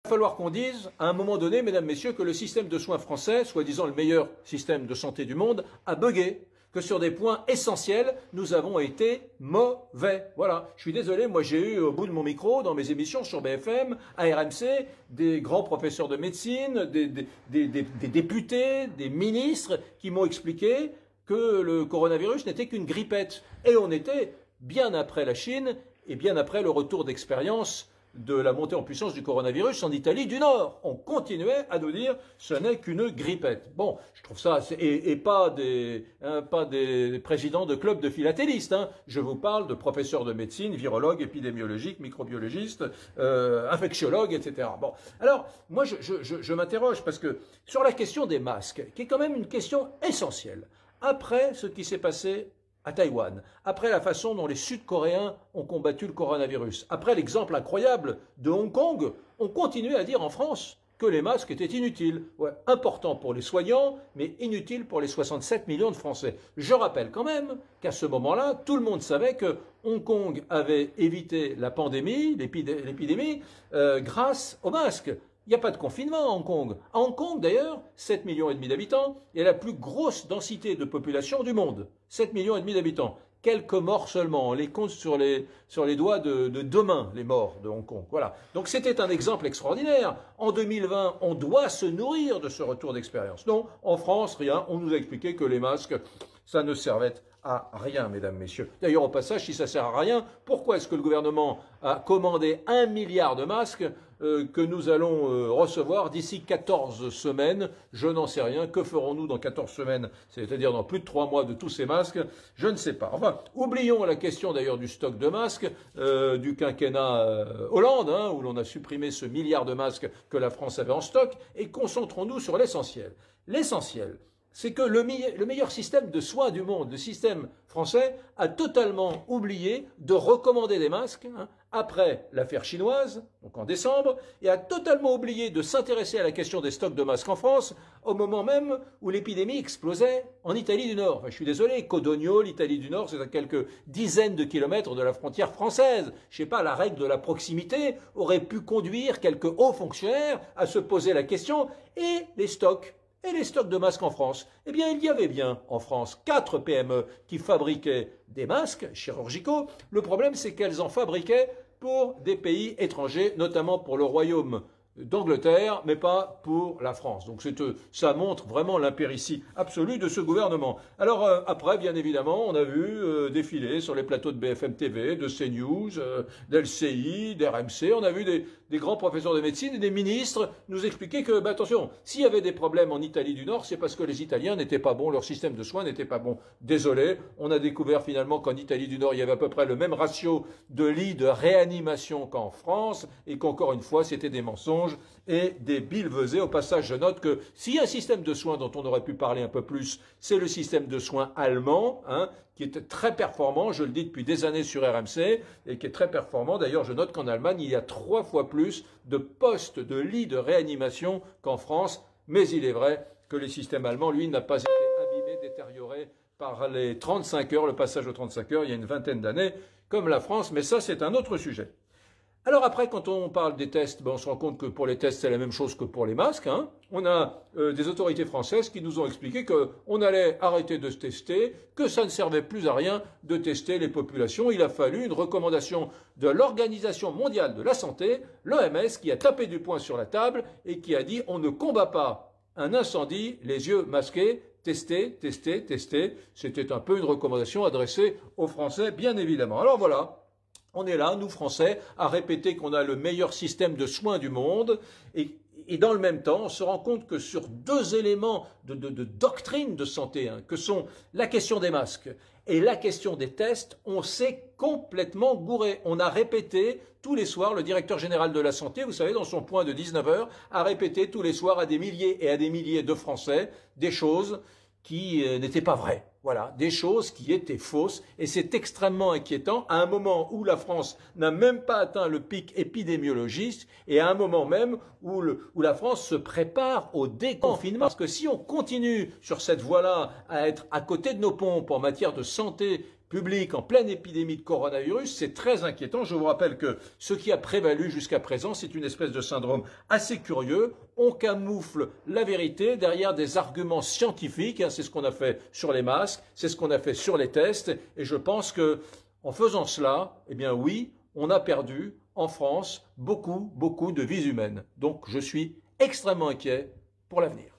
Il va falloir qu'on dise, à un moment donné, mesdames, messieurs, que le système de soins français, soi-disant le meilleur système de santé du monde, a bugué, que sur des points essentiels, nous avons été mauvais. Voilà. Je suis désolé, moi j'ai eu au bout de mon micro, dans mes émissions sur BFM, à RMC, des grands professeurs de médecine, des députés, des ministres qui m'ont expliqué que le coronavirus n'était qu'une grippette. Et on était bien après la Chine et bien après le retour d'expérience de la montée en puissance du coronavirus en Italie du Nord. On continuait à nous dire ce n'est qu'une grippette. Bon, je trouve ça, et pas des présidents de clubs de philatélistes. Hein. Je vous parle de professeurs de médecine, virologues, épidémiologistes, microbiologistes, infectiologues, etc. Bon, alors, moi je m'interroge parce que sur la question des masques, qui est quand même une question essentielle, après ce qui s'est passé à Taïwan, après la façon dont les Sud-Coréens ont combattu le coronavirus, après l'exemple incroyable de Hong Kong, on continuait à dire en France que les masques étaient inutiles. Ouais, importants pour les soignants, mais inutiles pour les 67 millions de Français. Je rappelle quand même qu'à ce moment-là, tout le monde savait que Hong Kong avait évité la pandémie, l'épidémie, grâce aux masques. Il n'y a pas de confinement à Hong Kong. À Hong Kong, d'ailleurs, 7,5 millions d'habitants et la plus grosse densité de population du monde. 7,5 millions d'habitants. Quelques morts seulement. On les compte sur les doigts de deux mains, les morts de Hong Kong. Voilà. Donc c'était un exemple extraordinaire. En 2020, on doit se nourrir de ce retour d'expérience. Non, en France, rien. On nous a expliqué que les masques, ça ne servait à rien, mesdames, messieurs. D'ailleurs, au passage, si ça sert à rien, pourquoi est-ce que le gouvernement a commandé 1 milliard de masques que nous allons recevoir d'ici 14 semaines? Je n'en sais rien. Que ferons-nous dans 14 semaines, c'est-à-dire dans plus de 3 mois de tous ces masques? Je ne sais pas. Enfin, oublions la question d'ailleurs du stock de masques, du quinquennat Hollande, hein, où l'on a supprimé ce milliard de masques que la France avait en stock, et concentrons-nous sur l'essentiel. L'essentiel, c'est que le meilleur système de soins du monde, le système français, a totalement oublié de recommander des masques après l'affaire chinoise, donc en décembre, et a totalement oublié de s'intéresser à la question des stocks de masques en France au moment même où l'épidémie explosait en Italie du Nord. Enfin, je suis désolé, Codogno, l'Italie du Nord, c'est à quelques dizaines de kilomètres de la frontière française. Je sais pas, la règle de la proximité aurait pu conduire quelques hauts fonctionnaires à se poser la question, et les stocks de masques en France? Eh bien, il y avait bien en France 4 PME qui fabriquaient des masques chirurgicaux. Le problème, c'est qu'elles en fabriquaient pour des pays étrangers, notamment pour le Royaume d'Angleterre, mais pas pour la France. Donc ça montre vraiment l'impéritie absolue de ce gouvernement. Alors après, bien évidemment, on a vu défiler sur les plateaux de BFM TV, de CNews, d'LCI, d'RMC, on a vu des grands professeurs de médecine et des ministres nous expliquer que, attention, s'il y avait des problèmes en Italie du Nord, c'est parce que les Italiens n'étaient pas bons, leur système de soins n'était pas bon. Désolé, on a découvert finalement qu'en Italie du Nord, il y avait à peu près le même ratio de lits de réanimation qu'en France, et qu'encore une fois, c'était des mensonges et des billevesées. Au passage, je note que s'il y a un système de soins dont on aurait pu parler un peu plus, c'est le système de soins allemand, qui est très performant, je le dis depuis des années sur RMC, et qui est très performant. D'ailleurs, je note qu'en Allemagne, il y a 3 fois plus de postes de lits de réanimation qu'en France, mais il est vrai que le système allemand, lui, n'a pas été abîmé, détérioré par les 35 heures, le passage aux 35 heures, il y a une vingtaine d'années, comme la France, mais ça, c'est un autre sujet. Alors après, quand on parle des tests, on se rend compte que pour les tests, c'est la même chose que pour les masques. On a des autorités françaises qui nous ont expliqué qu'on allait arrêter de se tester, que ça ne servait plus à rien de tester les populations. Il a fallu une recommandation de l'Organisation mondiale de la santé, l'OMS, qui a tapé du poing sur la table et qui a dit on ne combat pas un incendie les yeux masqués. Tester, tester, tester. C'était un peu une recommandation adressée aux Français, bien évidemment. Alors voilà. On est là, nous Français, à répéter qu'on a le meilleur système de soins du monde et dans le même temps, on se rend compte que sur 2 éléments de doctrine de santé, que sont la question des masques et la question des tests, on s'est complètement gouré. On a répété tous les soirs, le directeur général de la santé, vous savez, dans son point de 19 heures, a répété tous les soirs à des milliers et à des milliers de Français des choses qui n'étaient pas vraies. Voilà, des choses qui étaient fausses, et c'est extrêmement inquiétant à un moment où la France n'a même pas atteint le pic épidémiologique et à un moment même où la France se prépare au déconfinement. Parce que si on continue sur cette voie-là à être à côté de nos pompes en matière de santé public en pleine épidémie de coronavirus, c'est très inquiétant. Je vous rappelle que ce qui a prévalu jusqu'à présent, c'est une espèce de syndrome assez curieux. On camoufle la vérité derrière des arguments scientifiques. C'est ce qu'on a fait sur les masques, c'est ce qu'on a fait sur les tests. Et je pense que en faisant cela, eh bien oui, on a perdu en France beaucoup de vies humaines. Donc je suis extrêmement inquiet pour l'avenir.